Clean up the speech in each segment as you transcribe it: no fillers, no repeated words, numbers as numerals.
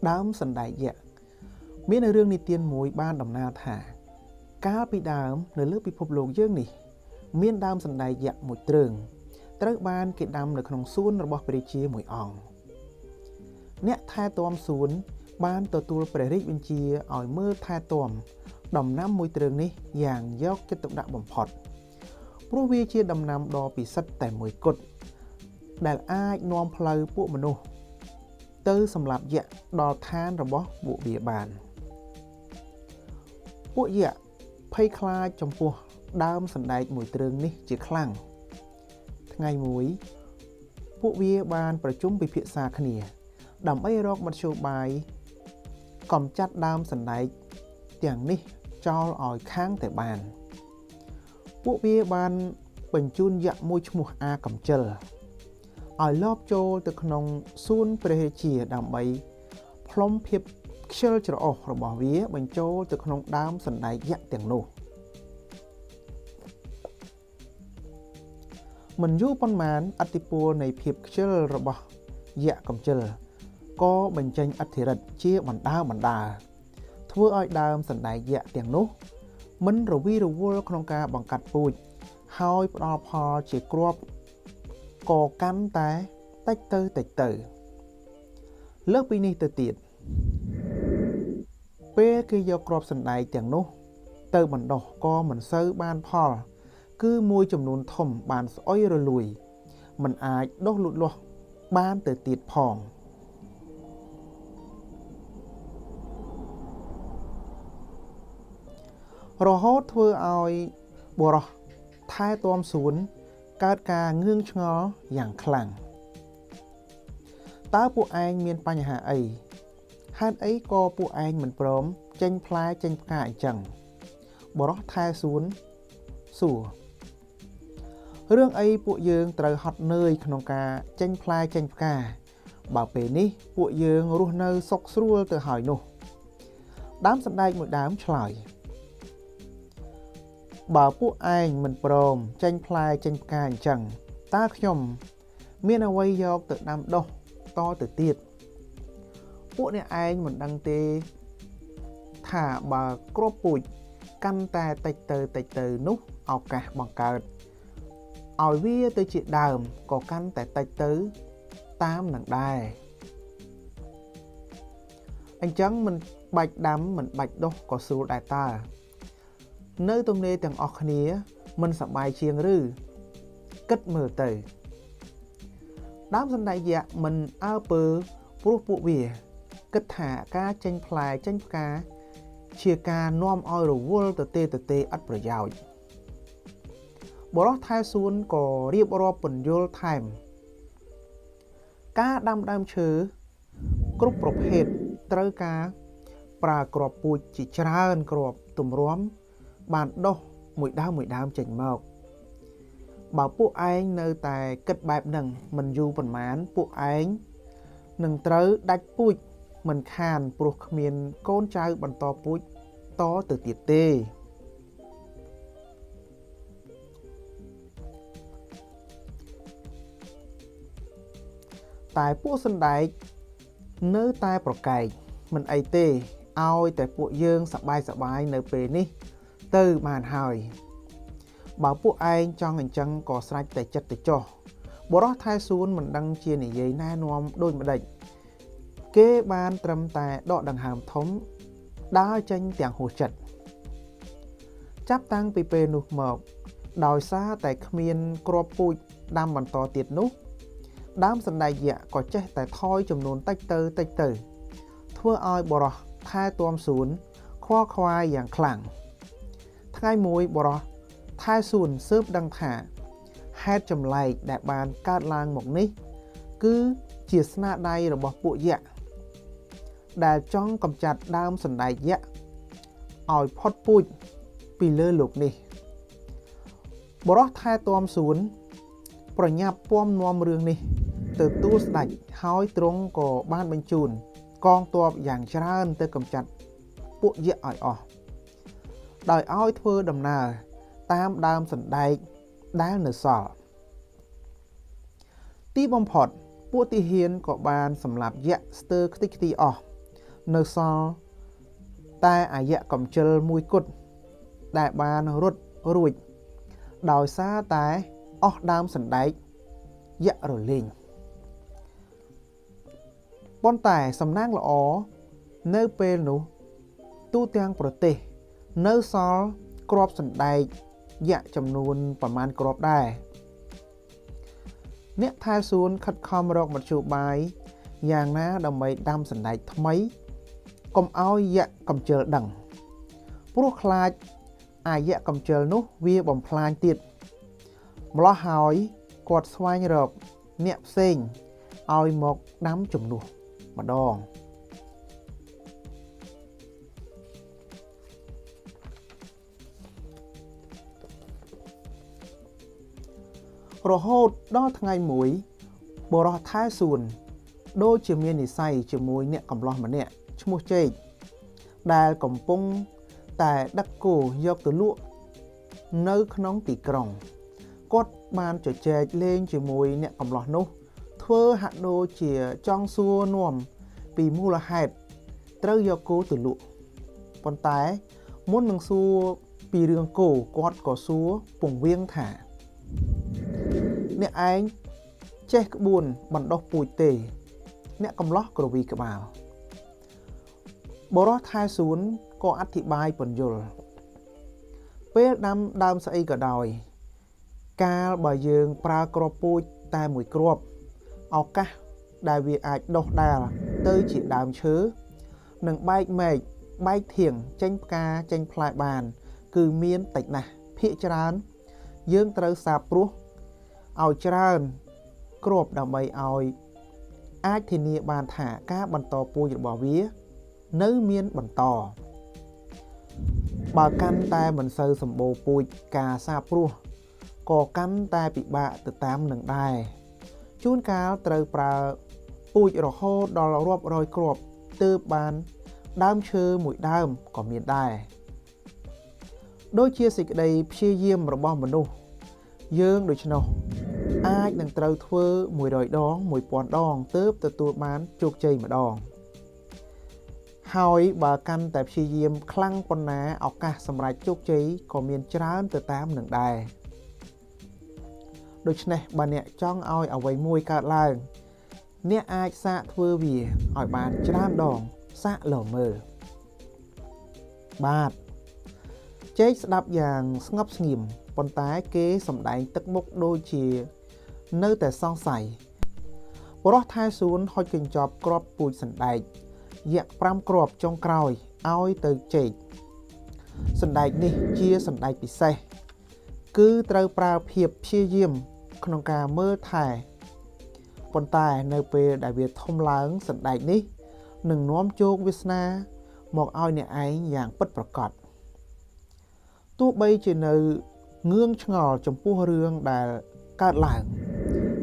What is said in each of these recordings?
ដើមសណ្ដែកយក្សមាននៅរឿងនិទានមួយបានដំណាលថាកាលពីដើមនៅលើពិភពលោកយើងនេះមានដើមសណ្ដែកយក្សមួយទ្រើងត្រូវបានគេដាំនៅក្នុងសួនរបស់ព្រះរាជាមួយអង្គអ្នកថែទាំសួនបានទទួលព្រះរាជបញ្ជាឲ្យមើលថែទាំដំណាំមួយទ្រើងនេះយ៉ាងយកចិត្តទុកដាក់បំផុតព្រោះវាជាដំណាំដ៏ពិសិដ្ឋតែមួយគត់ដែលអាចនាំផ្លូវពួកមនុស្សទៅសម្លាប់យក្សដល់ឋានរបស់ពួកវាបានពួកយក្សភ័យខ្លាចចំពោះដើមសណ្ដែកមួយទ្រើងនេះជាខ្លាំងថ្ងៃមួយពួកវាបានប្រជុំពិភាក្សាគ្នាដើម្បីរកមធ្យោបាយកំចាត់ដើមសណ្ដែកទាំងនេះចោលឲ្យខាងតែបានពួកវាបានបញ្ជូនយក្សមួយឈ្មោះអាកំចិលឲ្យលបចូលទៅក្នុងសួនព្រះរាជាដើម្បីផ្លុំភាពខ្ជិលច្រអូសរបស់វាបញ្ចូលទៅក្នុងដើមសណ្ដែកយក្សទាំងនោះមិនយូរប៉ុន្មានឥទ្ធិពលនៃភាពខ្ជិលរបស់យក្សកំចិលក៏បញ្ចេញឥទ្ធិឫទ្ធិជាបណ្ដាធ្វើឲ្យដើមសណ្ដែកយក្សទាំងនោះមិនរវីរវល់ក្នុងការបង្កាត់ពូជហើយផ្ដល់ផលជាគ្រាប់ក៏កាន់តែតិចទៅលើសពីនេះទៅទៀតពេលគេយកគ្រាប់សណ្ដែកទាំងនោះទៅបណ្ដុះក៏មិនសូវបានផលគឺមួយចំនួនធំបានស្អុយរលួយមិនអាចដុះលូតលាស់បានទៅទៀតផងរហូតធ្វើឲ្យបុរសថែទាំសួនកើតការងឿងឆ្ងល់យ៉ាងខ្លាំងតើពួកឯងមានបញ្ហាអីហេតុអីក៏ពួកឯងមិនព្រមចេញផ្លែចេញផ្កាអញ្ចឹងបុរសថែសួនសួររឿងអីពួកយើងត្រូវហត់នឿយក្នុងការចេញផ្លែចេញផ្កាបើពេលនេះពួកយើងរស់នៅសុខស្រួលទៅហើយនោះដើមសណ្ដែកមួយដើមឆ្លើយបើពួកឯងមិនព្រមចេញផ្លែចេញផ្កាអញ្ចឹងតើខ្ញុំមានអ្វីយកទៅដាំដុះតទៅទៀតពួកអ្នកឯងមិនដឹងទេថាបើគ្រាប់ពូជកាន់តែតិចទៅនោះឱកាសបង្កើតឲ្យវាទៅជាដើមក៏កាន់តែតិចទៅតាមនឹងដែរអញ្ចឹងមិនបាច់ដាំមិនបាច់ដុះក៏ស្រួលដែរតើនៅទំនេរទាំងអស់គ្នាមិនសប្បាយជាងឬគិតមើលទៅដើមសណ្ដែកយក្សមិនអើពើព្រោះពួកវាគិតថាការចេញផ្លែចេញផ្កាជាការនាំឲ្យរវល់ទៅទេឥតប្រយោជន៍បុរសថែសួនក៏រៀបរាប់ពន្យល់ថែមការដាំដើមឈើគ្រប់ប្រភេទត្រូវការប្រើគ្រាប់ពូជជាច្រើនគ្រាប់ទម្រាំបានដុះមួយដើមចេញមកបើពួកឯងនៅតែគិតបែបហ្នឹងមិនយូរប៉ុន្មានពួកឯងនឹងត្រូវដាច់ពូជមិនខានព្រោះគ្មានកូនចៅបន្តពូជតទៅទៀតទេតែពួកសណ្ដែកនៅតែប្រកែកមិនអីទេឲ្យតែពួកយើងសប្បាយនៅពេលនេះទៅបានហើយបើពួកឯងចង់អញ្ចឹងក៏ស្រេចតែចិត្តទៅចុះបុរសថែសួនមិនដឹងជានិយាយណែនាំដូចម្ដេចគេបានត្រឹមតែដកដង្ហើមធំដើរចេញទាំងហួសចិត្តចាប់តាំងពីពេលនោះមកដោយសារតែគ្មានគ្រាប់ពូជដាំបន្តទៀតនោះដើមសណ្ដែកយក្សក៏ចេះតែថយចំនួនតិចទៅធ្វើឲ្យបុរសថែទាំសួនខ្វល់ខ្វាយយ៉ាងខ្លាំងថ្ងៃមួយបុរសថែសួនស៊ើបដឹងថាហេតុចម្លែកដែលបានកើតឡើងមកនេះគឺជាស្នាដៃរបស់ពួកយក្សដែលចង់កម្ចាត់ដើមសណ្ដែកយក្សឲ្យផុតពូជពីលើលោកនេះបុរសថែទាំសួនប្រញាប់ពំនាំរឿងនេះទៅទូលស្ដេចហើយទ្រង់ក៏បានបញ្ជូនកងទ័ពយ៉ាងច្រើនទៅកម្ចាត់ពួកយក្សឲ្យអស់ដោយឲ្យធ្វើដំណើរតាមដើមសណ្ដែកដែលនៅសល់ទីបំផុតពួកទាហានក៏បានសម្លាប់យក្សស្ទើរខ្ទេចខ្ទីអស់ នៅសល់តែអាយៈកំជិលមួយគត់ដែលបានរត់រួចដោយសារតែអស់ដើមសណ្ដែកយៈរលែងប៉ុន្តែសំណាងល្អនៅពេលនោះទូទាំងប្រទេសនៅសល់គ្រាប់សណ្ដែកយៈចំនួនប្រមាណគ្រាប់ដែរអ្នកថែសួនខិតខំរកមធ្យោបាយយ៉ាងណាដើម្បីដាំសណ្ដែកថ្មីកុំឲ្យយៈកំជិលដឹងព្រោះខ្លាចអាយៈកំជិលនោះវាបំផ្លាញទៀតម្លោះហើយគាត់ស្វែងរកអ្នកផ្សេងឲ្យមកដាំជំនួសម្ដងរហូតដល់ថ្ងៃមួយបរិសថែសួនដូចជាមាននិស្ស័យជាមួយអ្នកកំឡោះម្នាក់ឈ្មោះចេកដែលកំពុងតែដឹកគោយកទៅលក់នៅក្នុងទីក្រុងគាត់បានជជែកលេងជាមួយអ្នកកំឡោះនោះធ្វើហាក់ដូចជាចង់សួរនាំពីមូលហេតុត្រូវយកគោទៅលក់ប៉ុន្តែមុននឹងសួរពីរឿងគោគាត់ក៏សួរពង្រៀងថាអ្នកឯងចេះក្បួនបណ្ដោះពូជទេអ្នកកំឡោះក្រវីក្បាលបរិសថែសួនក៏អធិប្បាយពន្យល់ពេលដាំដើមស្អីក៏ដោយកាលបើយើងប្រើគ្រាប់ពូជតែមួយគ្រាប់ឱកាសដែលវាអាចដុះដាលទៅជាដើមឈើនិងបែកមែកបែកធៀងចេញផ្កាចេញផ្លែបានគឺមានតិចណាស់ភាគច្រើនយើងត្រូវសាបព្រោះឲ្យច្រើនគ្រាប់ដើម្បីឲ្យអាចធានាបានថាការបន្តពូជរបស់វានៅមានបន្តបើកាន់តែមិនសូវសម្បូរពូជការសាបព្រោះក៏កាន់តែពិបាកទៅតាមនឹងដែរជួនកាលត្រូវប្រើពូជរហូតដល់រាប់រយគ្រាប់ទើបបានដើមឈើមួយដើមក៏មានដែរដូចជាសេចក្តីព្យាយាមរបស់មនុស្សយើងដូច្នោះអាចនឹងត្រូវធ្វើ100ដង1000ដងទើបទទួលបានជោគជ័យម្ដងហើយបើកាន់តែព្យាយាមខ្លាំងប៉ុណ្ណាឱកាសសម្រាប់ជោគជ័យក៏មានច្រើនទៅតាមនឹងដែរដូច្នេះបើអ្នកចង់ឲ្យអ្វីមួយកើតឡើងអ្នកអាចសាកធ្វើវាឲ្យបានច្រើនដងសាកលើមើលបាទចេកស្ដាប់យ៉ាងស្ងប់ស្ងៀមប៉ុន្តែគេសម្ដែងទឹកមុខដូចជានៅតែសង្ស័យបរិសថែសួនហុចកញ្ចប់គ្រាប់ពូជសណ្ដែកយៈ5គ្រាប់ចុងក្រោយឲ្យទៅចេកសណ្ដែកនេះជាសណ្ដែកពិសេសគឺត្រូវប្រើភាពព្យាយាមក្នុងការមើលថែប៉ុន្តែនៅពេលដែលវាធំឡើងសណ្ដែកនេះនឹងនាំជោគវាសនាមកឲ្យអ្នកឯងយ៉ាងពិតប្រាកដទោះបីជានៅងឿងឆ្ងល់ចំពោះរឿងដែលកើតឡើង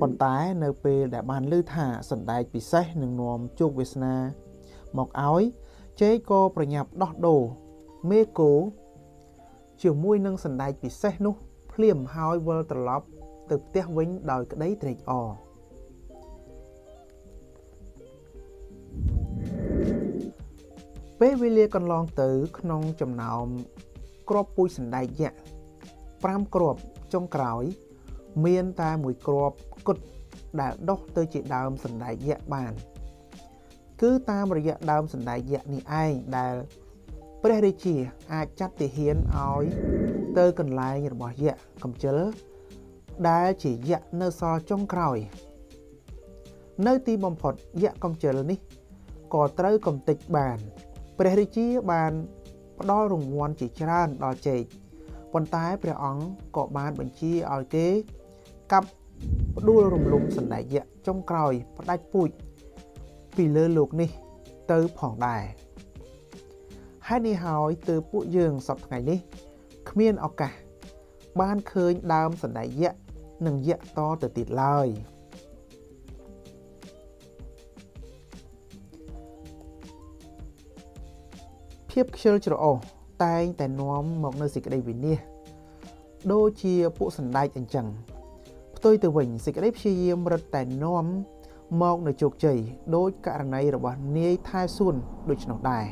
ប៉ុន្តែនៅពេលដែលបានឮថាសណ្ដែកពិសេសនឹងនាំជោគវាសនាមកឲ្យចេកក៏ប្រញាប់ដោះដូរមេគោជាមួយនឹងសណ្ដែកពិសេសនោះភ្លាមហើយវិលត្រឡប់ទៅផ្ទះវិញដោយក្តីត្រេកអរពេលវេលាកន្លងទៅក្នុងចំណោមគ្រាប់ពូជសណ្ដែកយៈ5គ្រាប់ចុងក្រោយមានតែមួយគ្រាប់គត់ដែលដុះទៅជាដើមសណ្ដែកយៈបានគឺតាមរយៈដើមសណ្ដែកយៈនេះឯងដែលព្រះរាជាអាចចាត់ទាហានឲ្យទៅកន្លែងរបស់យៈកំជិលដែលជាយៈនៅសល់ចុងក្រោយនៅទីបំផុតយៈកំជិលនេះក៏ត្រូវកំទេចបានព្រះរាជាបានផ្ដល់រង្វាន់ជាច្រើនដល់ចេកប៉ុន្តែព្រះអង្គក៏បានបញ្ជាឲ្យគេកាប់ផ្ដួលរំលំសណ្ដែកយៈចុងក្រោយផ្ដាច់ពូជពីលើលោកនេះទៅផងដែរហេតុនេះហើយទើបពួកយើងសប្តាហ៍ថ្ងៃនេះគ្មានឱកាសបានឃើញដើមសណ្ដែកយៈនិងយៈតទៅទៀតឡើយភាពខ្ជិលច្រអូសតែងតែនាំមកនៅសេចក្តីវិនាសដូចជាពួកសណ្ដែកអញ្ចឹងផ្ទុយទៅវិញសេចក្តីព្យាយាមរឹតតែនាំ មកនៅជោគជ័យដោយករណីរបស់នាយថែសួនដូច្នោះដែរ